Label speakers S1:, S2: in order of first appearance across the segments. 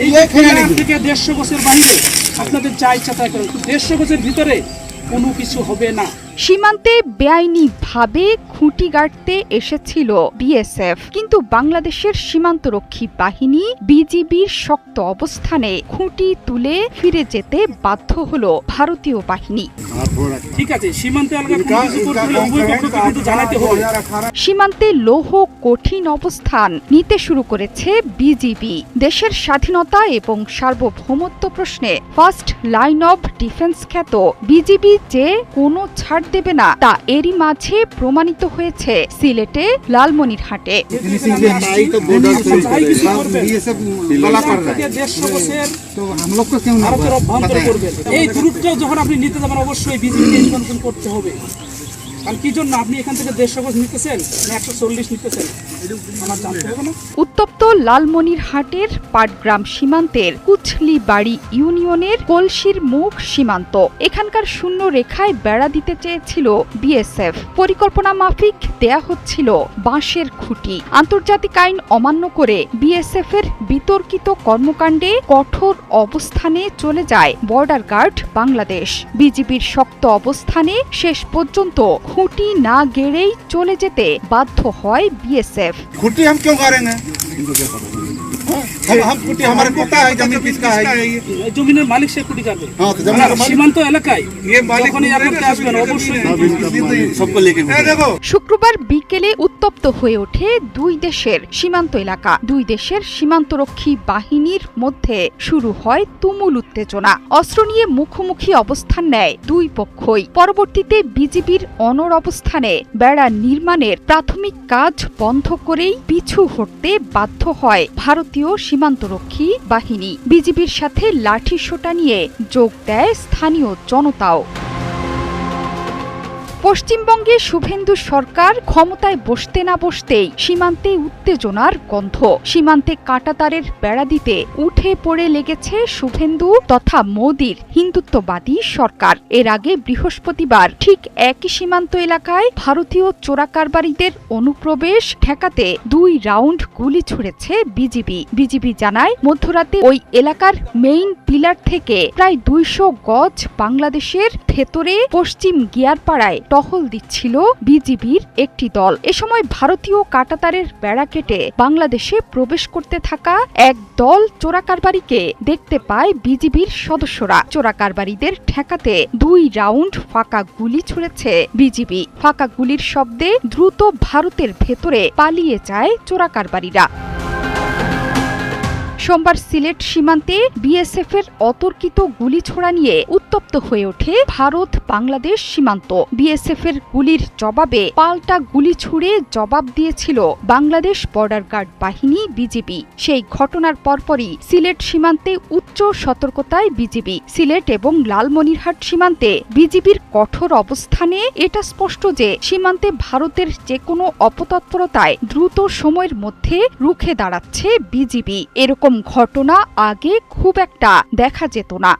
S1: এই থেকে 150 গজের বাইরে আপনাদের যা ইচ্ছা তাই করেন, 150 গজের ভিতরে কোনো কিছু হবে না।
S2: সীমান্তে বেআইনিভাবে খুঁটি গাড়তে এসেছিল বিএসএফ, কিন্তু বাংলাদেশের সীমান্তরক্ষী বাহিনী বিজিবির শক্ত অবস্থানে খুঁটি তুলে ফিরে যেতে বাধ্য হলো ভারতীয় বাহিনী।
S1: ঠিক আছে, সীমান্তে জানাতে হবে।
S2: সীমান্তে লৌহ কঠিন অবস্থান নিতে শুরু করেছে বিজিবি। দেশের স্বাধীনতা এবং সার্বভৌমত্ব প্রশ্নে ফার্স্ট লাইন অব ডিফেন্স খ্যাত বিজিবি যে কোনো ছাড় দেবে না তা এরই মাঝে প্রমাণিত হয়েছে সিলেটে লালমনিরহাটে।
S1: এই দূরত্ব যখন আপনি নিতে যাবেন অবশ্যই বিজিবিকে নিয়ন্ত্রণ করতে হবে। কারণ কি জন্য আপনি এখান থেকে 150 গজ নিতেছেন না 140 নিতেছেন আমার জানতে হবে না।
S2: উত্তপ্ত লালমনিরহাটের পাটগ্রাম সীমান্তের কুচলিবাড়ি ইউনিয়নের কলসির মুখ সীমান্ত। এখানকার শূন্য রেখায় বেড়া দিতে চেয়েছিল বিএসএফ। পরিকল্পনা মাফিক দেয়া হচ্ছিল বাঁশের খুঁটি। আন্তর্জাতিক আইন অমান্য করে বিএসএফ এর বিতর্কিত কর্মকাণ্ডে কঠোর অবস্থানে চলে যায় বর্ডার গার্ড বাংলাদেশ। বিজিবির শক্ত অবস্থানে শেষ পর্যন্ত খুঁটি না গেড়েই চলে যেতে বাধ্য হয় বিএসএফ।
S3: खुटी हम क्यों करेंगे? हम खुटी हमारे पता है जमीन किसका है।
S1: জমিনের মালিক সে খুঁটি কাটবে। সীমান্ত এলাকায় যখনই আপনি আসবেন অবশ্যই
S3: सबको लेके
S2: শুক্রবার বিকেলে উত্তপ্ত হয়ে ওঠে দুই দেশের সীমান্ত এলাকা। দুই দেশের সীমান্তরক্ষী বাহিনীর মধ্যে শুরু হয় তুমুল উত্তেজনা। অস্ত্র নিয়ে মুখোমুখি অবস্থান নেয় দুই পক্ষই। পরবর্তীতে বিজিবির অনড় অবস্থানে বেড়া নির্মাণের প্রাথমিক কাজ বন্ধ করেই পিছু হটতে বাধ্য হয় ভারতীয় সীমান্তরক্ষী বাহিনী। বিজিবির সাথে লাঠি সোটা নিয়ে যোগ দেয় স্থানীয় জনতাও। পশ্চিমবঙ্গে শুভেন্দু সরকার ক্ষমতায় বসতে না বসতেই সীমান্তে উত্তেজনার গন্ধ। সীমান্তে কাঁটাতারের বেড়া দিতে উঠে পড়ে লেগেছে শুভেন্দু তথা মোদির হিন্দুত্ববাদী সরকার। এর আগে বৃহস্পতিবার ঠিক একই সীমান্ত এলাকায় ভারতীয় চোরাকারবারিদের অনুপ্রবেশ ঠেকাতে 2 রাউন্ড গুলি ছুড়েছে বিজিবি। বিজিবি জানায় মধ্যরাতে ওই এলাকার মেইন পিলার থেকে প্রায় 200 গজ বাংলাদেশের ভেতরে পশ্চিম গিয়ারপাড়ায় টহল দিচ্ছিল বিজিবির একটি দল। এ সময় ভারতীয় কাঁটাতারের বেড়া কেটে বাংলাদেশে প্রবেশ করতে থাকা এক দল চোরাকারবারিকে দেখতে পায় বিজিবির সদস্যরা। চোরাকারবারিদের ঠেকাতে 2 রাউন্ড ফাঁকা গুলি ছুড়েছে বিজিবি। ফাঁকা গুলির শব্দে দ্রুত ভারতের ভেতরে পালিয়ে যায় চোরাকারবারিরা। সোমবার সিলেট সীমান্তে বিএসএফ এর অতর্কিত গুলি ছোড়া নিয়ে উত্তপ্ত হয়ে ওঠে ভারত বাংলাদেশ সীমান্ত। বিএসএফ এর গুলির জবাবে পাল্টা গুলি ছুড়ে জবাব দিয়েছিল বাংলাদেশ বর্ডার গার্ড বাহিনী বিজিবি। সেই ঘটনার পরপরই সিলেট সীমান্তে উচ্চ সতর্কতায় বিজিবি। সিলেট এবং লালমনিরহাট সীমান্তে বিজিবির কঠোর অবস্থানে এটা স্পষ্ট যে সীমান্তে ভারতের যে কোনো অপতৎপরতায় দ্রুত সময়ের মধ্যে রুখে দাঁড়াচ্ছে বিজিবি। এরকম ঘটনা আগে খুব একটা দেখা যেত না।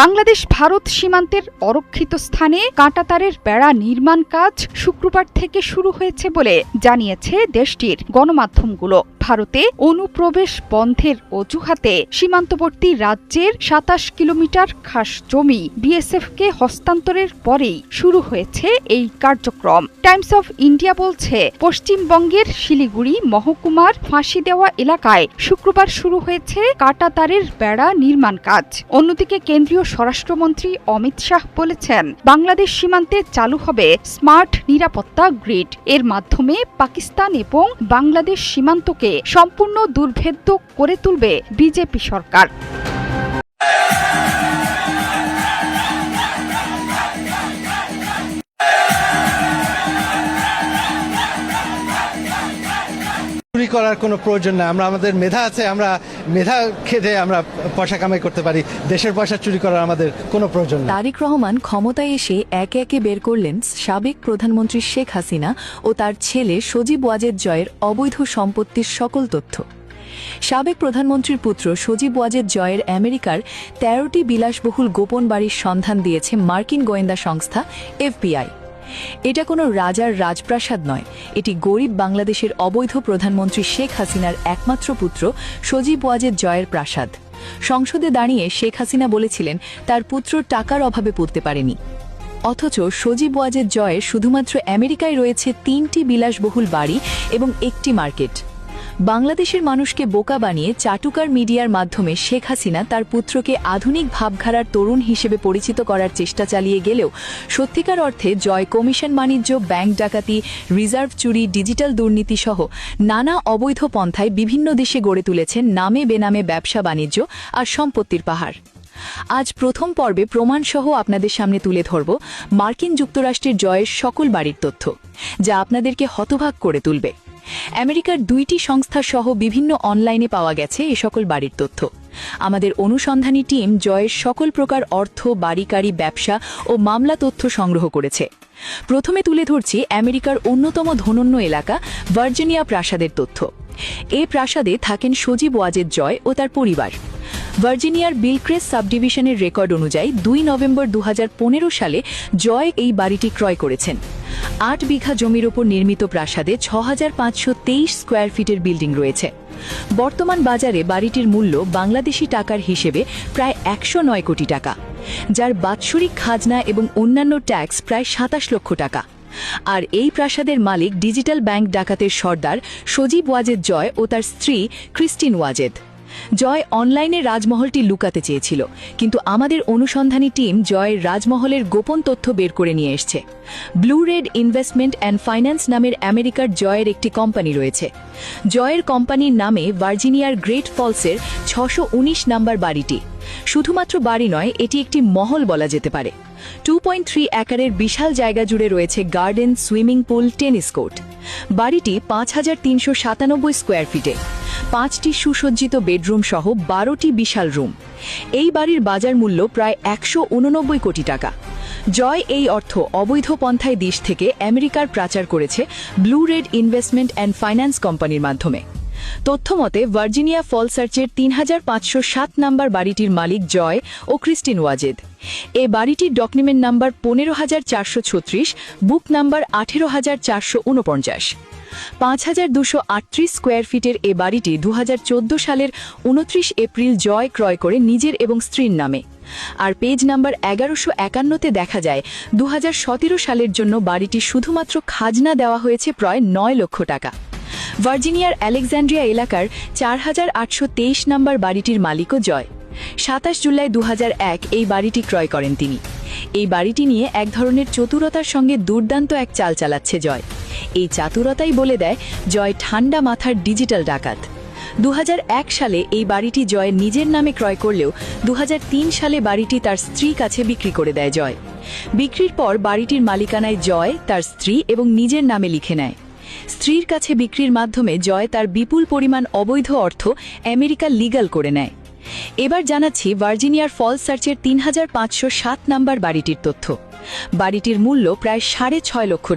S2: বাংলাদেশ ভারত সীমান্তের অরক্ষিত স্থানে কাঁটাতারের বেড়া নির্মাণ কাজ শুক্রবার থেকে শুরু হয়েছে বলে জানিয়েছে দেশটির গণমাধ্যমগুলো। ভারতে অনুপ্রবেশ বন্ধের অজুহাতে সীমান্তবর্তী রাজ্যের 27 কিলোমিটার খাস জমি বিএসএফকে হস্তান্তরের পরেই শুরু হয়েছে এই কার্যক্রম। টাইমস অফ ইন্ডিয়া বলছে পশ্চিমবঙ্গের শিলিগুড়ি মহকুমার ফাঁসি দেওয়া এলাকায় শুক্রবার শুরু হয়েছে কাঁটাতারের বেড়া নির্মাণ কাজ। অন্যদিকে কেন্দ্রীয় স্বরাষ্ট্রমন্ত্রী অমিত শাহ বলেছেন বাংলাদেশ সীমান্তে চালু হবে স্মার্ট নিরাপত্তা গ্রিড। এর মাধ্যমে পাকিস্তান এবং বাংলাদেশ সীমান্তকে সম্পূর্ণ দুর্ভেদ্য করে তুলবে বিজেপি সরকার।
S4: চুরি করার কোনো প্রয়োজন নাই। আমাদের মেধা আছে, আমরা মেধা খেটে আমরা পয়সা কামাই করতে পারি। দেশের পয়সা চুরি করার আমাদের কোনো প্রয়োজন নেই।
S5: তারেক রহমান ক্ষমতায় এসে একে একে বের করলেন সাবেক প্রধানমন্ত্রী শেখ হাসিনা ও তার ছেলে সজীব ওয়াজেদ জয়ের অবৈধ সম্পত্তির সকল তথ্য। সাবেক প্রধানমন্ত্রীর পুত্র সজীব ওয়াজেদ জয়ের আমেরিকার 13টি বিলাসবহুল গোপন বাড়ির সন্ধান দিয়েছে মার্কিন গোয়েন্দা সংস্থা এফবিআই। এটা কোনো রাজার রাজপ্রাসাদ নয়, এটি গরিব বাংলাদেশের অবৈধ প্রধানমন্ত্রী শেখ হাসিনার একমাত্র পুত্র সজীব ওয়াজেদ জয়ের প্রাসাদ। সংসদে দাঁড়িয়ে শেখ হাসিনা বলেছিলেন তার পুত্র টাকার অভাবে পড়তে পারেনি। অথচ সজীব ওয়াজেদ জয়ের শুধুমাত্র আমেরিকায় রয়েছে 3টি বিলাসবহুল বাড়ি এবং একটি মার্কেট। বাংলাদেশের মানুষকে বোকা বানিয়ে চাটুকার মিডিয়ার মাধ্যমে শেখ হাসিনা তার পুত্রকে আধুনিক ভাবধারার তরুণ হিসেবে পরিচিত করার চেষ্টা চালিয়ে গেলেও সত্যিকার অর্থে জয় কমিশন বাণিজ্য, ব্যাংক ডাকাতি, রিজার্ভ চুরি, ডিজিটাল দুর্নীতি সহ নানা অবৈধ পন্থায় বিভিন্ন দেশে গড়ে তুলেছেন নামে বেনামে ব্যবসা বাণিজ্য আর সম্পত্তির পাহাড়। আজ প্রথম পর্বে প্রমাণসহ আপনাদের সামনে তুলে ধরব মার্কিন যুক্তরাষ্ট্রের জয়ের সকল বাড়ির তথ্য, যা আপনাদেরকে হতবাক করে তুলবে। আমেরিকার 2টি সংস্থা সহ বিভিন্ন অনলাইনে পাওয়া গেছে এ সকল বাড়ির তথ্য। আমাদের অনুসন্ধানী টিম জয়ের সকল প্রকার অর্থ, বাড়িকারি, ব্যবসা ও মামলা তথ্য সংগ্রহ করেছে। প্রথমে তুলে ধরছি আমেরিকার অন্যতম ধনন্য এলাকা ভার্জিনিয়া প্রাসাদের তথ্য। এ প্রাসাদে থাকেন সজীব ওয়াজেদ জয় ও তার পরিবার। ভার্জিনিয়ার বিলক্রেস্ট সাবডিভিশনের রেকর্ড অনুযায়ী 2 নভেম্বর 2015 সালে জয় এই বাড়িটি ক্রয় করেছেন। 8 বিঘা জমির ওপর নির্মিত প্রাসাদে 6523 স্কোয়ার ফিটের বিল্ডিং রয়েছে। বর্তমান বাজারে বাড়িটির মূল্য বাংলাদেশি টাকার হিসেবে প্রায় 109 কোটি টাকা, যার বাৎসরিক খাজনা এবং অন্যান্য ট্যাক্স প্রায় 27 লক্ষ টাকা। আর এই প্রাসাদের মালিক ডিজিটাল ব্যাংক ডাকাতের সর্দার সজীব ওয়াজেদ জয় ও তার স্ত্রী ক্রিস্টিন ওয়াজেদ। জয় অনলাইনে রাজমহলটি লুকাতে চেয়েছিল, কিন্তু আমাদের অনুসন্ধানী টিম জয়ের রাজমহলের গোপন তথ্য বের করে নিয়ে এসেছে। Blue red investment and finance নামের আমেরিকার জয়ের একটি কোম্পানি রয়েছে। জয়ের কোম্পানির নামে ভার্জিনিয়ার গ্রেট ফলসের 619 নম্বর বাড়িটি শুধুমাত্র বাড়ি নয়, এটি একটি মহল বলা যেতে পারে। 2.3 একরের বিশাল জায়গা জুড়ে রয়েছে garden, swimming pool, tennis court. বাড়িটি 5397 স্কোয়ার ফিটে, 5টি সুসজ্জিত বেডরুম সহ 12টি বিশাল রুম। এই বাড়ির বাজার মূল্য প্রায় 189 কোটি টাকা। জয় এই অর্থ অবৈধ পন্থায় দেশ থেকে আমেরিকার পাচার করেছে blue red investment and finance কোম্পানির মাধ্যমে। তথ্যমতে ভার্জিনিয়া ফল সার্চের 3507 নম্বর বাড়িটির মালিক জয় ও ক্রিস্টিন ওয়াজেদ। এ বাড়িটির ডকুমেন্ট নাম্বার 15436, বুক নাম্বার 18449। 5238 স্কোয়ার ফিটের এ বাড়িটি 2014 সালের 29 এপ্রিল জয় ক্রয় করে নিজের এবং স্ত্রীর নামে। আর পেজ নাম্বার 1151-তে দেখা যায় 2017 সালের জন্য বাড়িটি শুধুমাত্র খাজনা দেওয়া হয়েছে প্রায় 9 লক্ষ টাকা। ভার্জিনিয়ার আলেকজান্ড্রিয়া এলাকার 4823 নম্বর বাড়িটির মালিকও জয়। 27 জুলাই 2001 এই বাড়িটি ক্রয় করেন তিনি। এই বাড়িটি নিয়ে এক ধরনের চতুরতার সঙ্গে দুর্দান্ত এক চাল চালাচ্ছে জয়। এই চাতুরতাই বলে দেয় জয় ঠান্ডা মাথার ডিজিটাল ডাকাত। 2001 সালে এই বাড়িটি জয় নিজের নামে ক্রয় করলেও 2003 সালে বাড়িটি তার স্ত্রীর কাছে বিক্রি করে দেয় জয়। বিক্রির পর বাড়িটির মালিকানায় জয়, তার স্ত্রী এবং নিজের নামে লিখে নেয়। স্ত্রীর কাছে বিক্রির মাধ্যমে জয় তার বিপুল পরিমাণ অবৈধ অর্থ আমেরিকা লিগ্যাল করে নেয়। এবার জানাচ্ছি ভার্জিনিয়ার ফল সার্চের 3507 নম্বর বাড়িটির তথ্য। বাড়িটির মূল্য প্রায় $6.5 লক্ষ।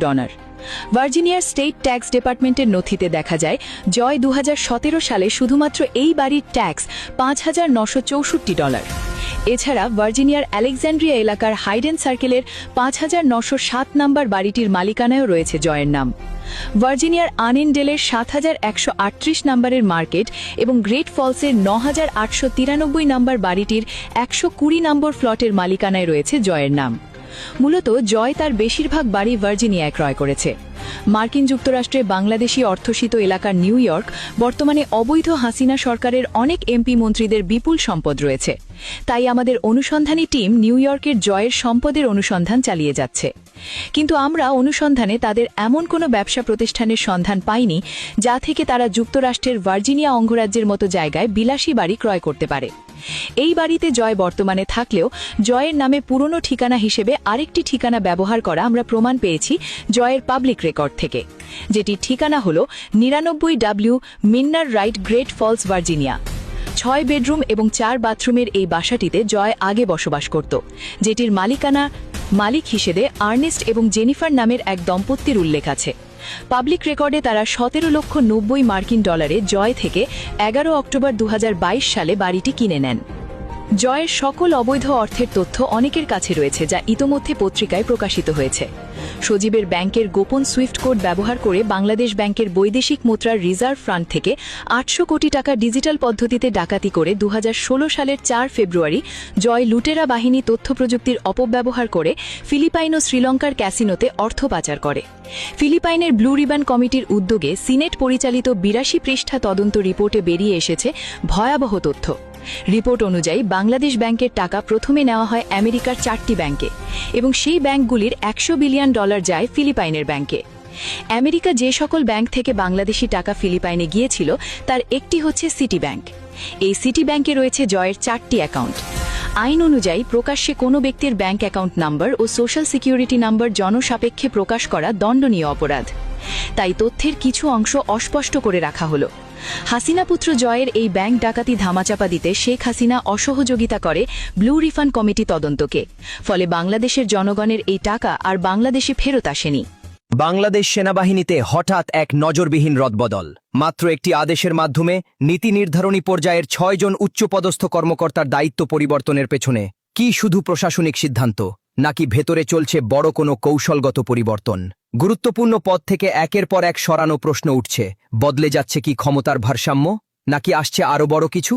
S5: ভার্জিনিয়ার স্টেট ট্যাক্স ডিপার্টমেন্টের নথিতে দেখা যায় জয় 2017 সালে শুধুমাত্র এই বাড়ির ট্যাক্স $5,964। এছাড়া ভার্জিনিয়ার আলেকজান্ড্রিয়া এলাকার হাইডেন সার্কেলের 5907 নম্বর বাড়িটির মালিকানায়ও রয়েছে জয়ের নাম। ভার্জিনিয়ার আনেনডেলের 7138 নম্বরের মার্কেট এবং গ্রেট ফলসের 9893 নম্বর বাড়িটির 120 নম্বর ফ্লটের মালিকানায় রয়েছে জয়ের নাম। মূলত জয় তার বেশিরভাগ বাড়ি ভার্জিনিয়ায় ক্রয় করেছে। মার্কিন যুক্তরাষ্ট্রে বাংলাদেশি অধ্যুষিত এলাকার নিউ ইয়র্ক বর্তমানে অবৈধ হাসিনা সরকারের অনেক এমপি মন্ত্রীদের বিপুল সম্পদ রয়েছে। তাই আমাদের অনুসন্ধানী টিম নিউ ইয়র্কের জয়ের সম্পদের অনুসন্ধান চালিয়ে যাচ্ছে। কিন্তু আমরা অনুসন্ধানে তাদের এমন কোনো ব্যবসা প্রতিষ্ঠানের সন্ধান পাইনি যা থেকে তারা যুক্তরাষ্ট্রের ভার্জিনিয়া অঙ্গরাজ্যের মতো জায়গায় বিলাসী বাড়ি ক্রয় করতে পারে। এই বাড়িতে জয় বর্তমানে থাকলেও জয়ের নামে পুরনো ঠিকানা হিসেবে আরেকটি ঠিকানা ব্যবহার করা আমরা প্রমাণ পেয়েছি জয়ের পাবলিক রেকর্ড থেকে, যেটির ঠিকানা হল 99W মিন্নার রাইট, গ্রেট ফলস, ভার্জিনিয়া। 6 বেডরুম এবং 4 বাথরুমের এই বাসাটিতে জয় আগে বসবাস করত, যেটির মালিক হিসেবে আর্নেস্ট এবং জেনিফার নামের এক দম্পতির উল্লেখ আছে। পাবলিক রেকর্ডে তারা $17,90,000 জয় থেকে 11 অক্টোবর 2022 সালে বাড়িটি কিনে নেন। জয়ের সকল অবৈধ অর্থের তথ্য অনেকের কাছে রয়েছে, যা ইতোমধ্যে পত্রিকায় প্রকাশিত হয়েছে। সজীবের ব্যাংকের গোপন সুইফট কোড ব্যবহার করে বাংলাদেশ ব্যাংকের বৈদেশিক মুদ্রার রিজার্ভ ফান্ড থেকে ৮০০ কোটি টাকা ডিজিটাল পদ্ধতিতে ডাকাতি করে ২০১৬ সালের ৪ ফেব্রুয়ারি জয় লুটেরা বাহিনী তথ্য প্রযুক্তির অপব্যবহার করে ফিলিপাইন ও শ্রীলঙ্কার ক্যাসিনোতে অর্থ পাচার করে। ফিলিপাইনের ব্লু রিবন কমিটির উদ্যোগে সিনেট পরিচালিত ৮২ পৃষ্ঠা তদন্ত রিপোর্টে বেরিয়ে এসেছে ভয়াবহ তথ্য। রিপোর্ট অনুযায়ী বাংলাদেশ ব্যাংকের টাকা প্রথমে নেওয়া হয় আমেরিকার 4টি ব্যাংকে এবং সেই ব্যাংকগুলির $100 বিলিয়ন যায় ফিলিপাইনের ব্যাংকে। আমেরিকা যে সকল ব্যাংক থেকে বাংলাদেশি টাকা ফিলিপাইনে গিয়েছিল তার একটি হচ্ছে সিটি ব্যাংক। এই সিটি ব্যাংকে রয়েছে জয়ের 4টি অ্যাকাউন্ট। আইন অনুযায়ী প্রকাশ্যে কোনো ব্যক্তির ব্যাংক অ্যাকাউন্ট নাম্বার ও সোশ্যাল সিকিউরিটি নাম্বার জনসাপেক্ষে প্রকাশ করা দণ্ডনীয় অপরাধ। তাই তথ্যের কিছু অংশ অস্পষ্ট করে রাখা হলো। হাসিনা পুত্র জয়ের এই ব্যাংক ডাকাতি ধামাচাপা দিতে শেখ হাসিনা অসহযোগিতা করে ব্লু রিফান্ড কমিটি তদন্তকে। ফলে বাংলাদেশের জনগণের এই টাকা আর বাংলাদেশে ফেরত আসেনি।
S6: বাংলাদেশ সেনাবাহিনীতে হঠাৎ এক নজরবিহীন রদবদল। মাত্র একটি আদেশের মাধ্যমে নীতি নির্ধারণী পর্যায়ের ৬ জন উচ্চপদস্থ কর্মকর্তার দায়িত্ব পরিবর্তনের পেছনে কি শুধু প্রশাসনিক সিদ্ধান্ত, নাকি ভেতরে চলছে বড় কোনো কৌশলগত পরিবর্তন? গুরুত্বপূর্ণ পদ থেকে একের পর এক সরানো প্রশ্ন উঠছে। বদলে যাচ্ছে কি ক্ষমতার ভারসাম্য, নাকি আসছে আরও বড় কিছু?